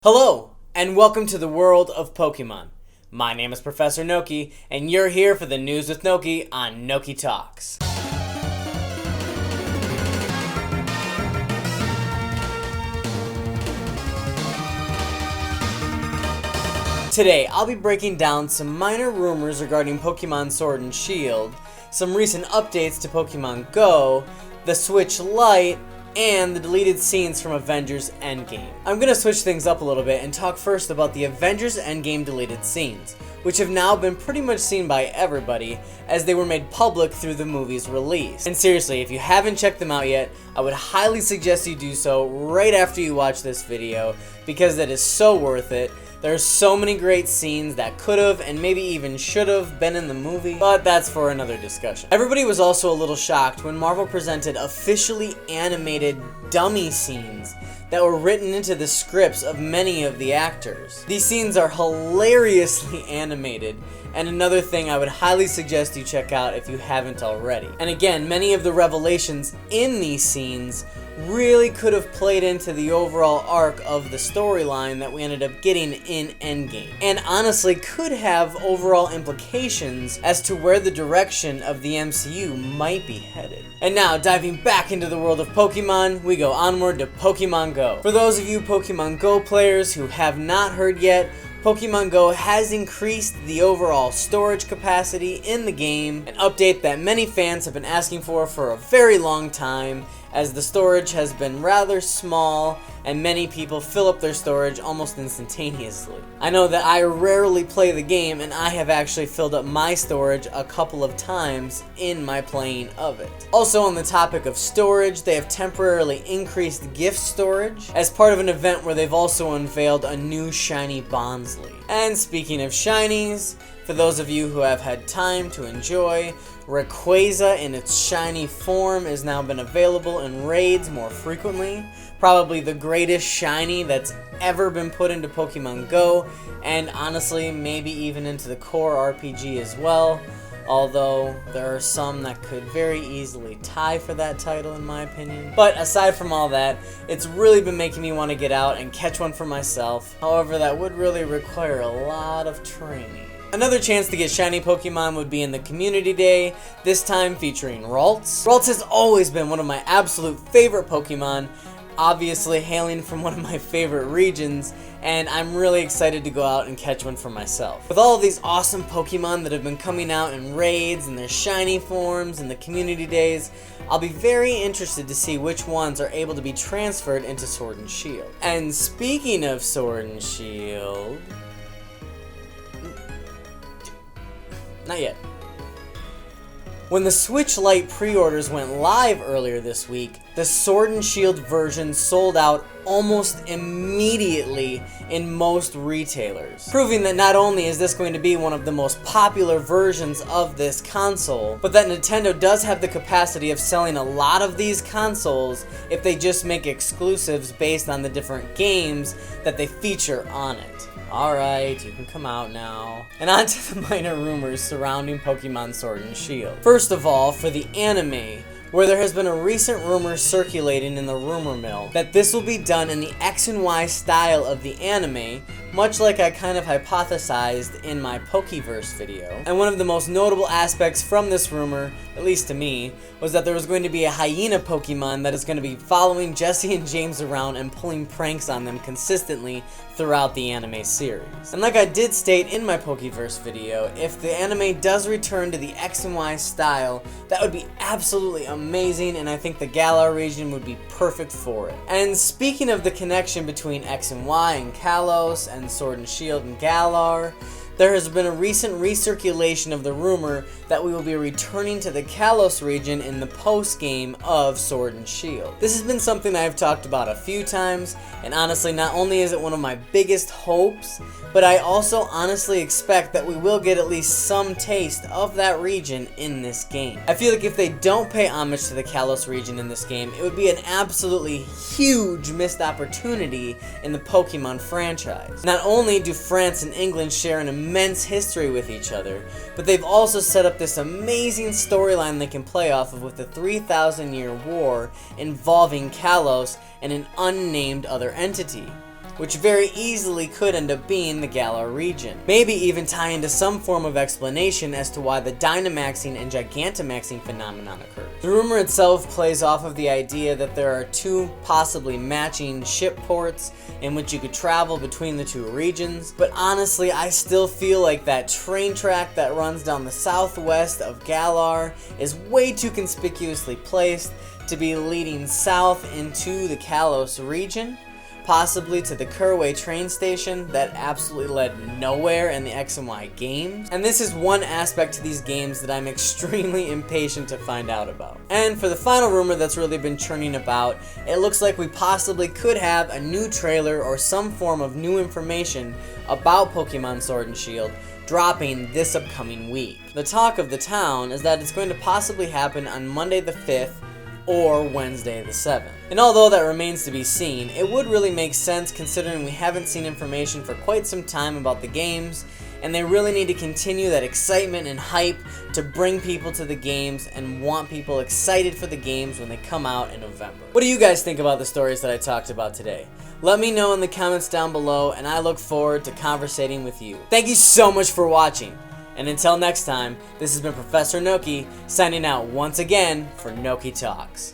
Hello, and welcome to the world of Pokemon. My name is Professor Noki, and you're here for the news with Noki on Noki Talks. Today, I'll be breaking down some minor rumors regarding Pokemon Sword and Shield, some recent updates to Pokemon GO, the Switch Lite, and the deleted scenes from Avengers Endgame. I'm gonna switch things up a little bit and talk first about the Avengers Endgame deleted scenes, which have now been pretty much seen by everybody as they were made public through the movie's release. And seriously, if you haven't checked them out yet, I would highly suggest you do so right after you watch this video, because that is so worth it. There's so many great scenes that could have and maybe even should have been in the movie, but that's for another discussion. Everybody was also a little shocked when Marvel presented officially animated dummy scenes that were written into the scripts of many of the actors. These scenes are hilariously animated, and another thing I would highly suggest you check out if you haven't already. And again, many of the revelations in these scenes really could have played into the overall arc of the storyline that we ended up getting in Endgame, and honestly could have overall implications as to where the direction of the MCU might be headed. And now, diving back into the world of Pokemon, we go onward to Pokemon GO. For those of you Pokemon GO players who have not heard yet, Pokemon GO has increased the overall storage capacity in the game, an update that many fans have been asking for a very long time, as the storage has been rather small and many people fill up their storage almost instantaneously. I know that I rarely play the game, and I have actually filled up my storage a couple of times in my playing of it. Also, on the topic of storage, they have temporarily increased gift storage as part of an event where they've also unveiled a new shiny Bonsly. And speaking of shinies, for those of you who have had time to enjoy, Rayquaza in its shiny form has now been available in raids more frequently. Probably the greatest shiny that's ever been put into Pokemon GO, and honestly, maybe even into the core RPG as well. Although, there are some that could very easily tie for that title in my opinion. But aside from all that, it's really been making me want to get out and catch one for myself. However, that would really require a lot of training. Another chance to get shiny Pokemon would be in the Community Day, this time featuring Ralts. Ralts has always been one of my absolute favorite Pokemon, obviously hailing from one of my favorite regions, and I'm really excited to go out and catch one for myself. With all of these awesome Pokemon that have been coming out in raids and their shiny forms and the Community Days, I'll be very interested to see which ones are able to be transferred into Sword and Shield. And speaking of Sword and Shield... Not yet. When the Switch Lite pre-orders went live earlier this week, the Sword and Shield version sold out almost immediately in most retailers, proving that not only is this going to be one of the most popular versions of this console, but that Nintendo does have the capacity of selling a lot of these consoles if they just make exclusives based on the different games that they feature on it. Alright, you can come out now. And on to the minor rumors surrounding Pokemon Sword and Shield. First of all, for the anime, where there has been a recent rumor circulating in the rumor mill that this will be done in the X and Y style of the anime, much like I kind of hypothesized in my Pokeverse video. And one of the most notable aspects from this rumor, at least to me, was that there was going to be a hyena Pokemon that is going to be following Jesse and James around and pulling pranks on them consistently throughout the anime series. And like I did state in my Pokeverse video, if the anime does return to the X and Y style, that would be absolutely amazing, and I think the Galar region would be perfect for it. And speaking of the connection between X and Y and Kalos and Sword and Shield and Galar, there has been a recent recirculation of the rumor that we will be returning to the Kalos region in the post-game of Sword and Shield. This has been something I've talked about a few times, and honestly, not only is it one of my biggest hopes, but I also honestly expect that we will get at least some taste of that region in this game. I feel like if they don't pay homage to the Kalos region in this game, it would be an absolutely huge missed opportunity in the Pokemon franchise. Not only do France and England share an immense history with each other, but they've also set up this amazing storyline they can play off of with the 3,000-year war involving Kalos and an unnamed other entity. which very easily could end up being the Galar region. Maybe even tie into some form of explanation as to why the Dynamaxing and Gigantamaxing phenomenon occurs. The rumor itself plays off of the idea that there are two possibly matching ship ports in which you could travel between the two regions, but honestly I still feel like that train track that runs down the southwest of Galar is way too conspicuously placed to be leading south into the Kalos region, possibly to the Kurway train station that absolutely led nowhere in the X and Y games. And this is one aspect to these games that I'm extremely impatient to find out about. And for the final rumor that's really been churning about, it looks like we possibly could have a new trailer or some form of new information about Pokemon Sword and Shield dropping this upcoming week. The talk of the town is that it's going to possibly happen on Monday the 5th or Wednesday the 7th. And although that remains to be seen, it would really make sense considering we haven't seen information for quite some time about the games, and they really need to continue that excitement and hype to bring people to the games and want people excited for the games when they come out in November. What do you guys think about the stories that I talked about today? Let me know in the comments down below, and I look forward to conversating with you. Thank you so much for watching. And until next time, this has been Professor Noki signing out once again for Noki Talks.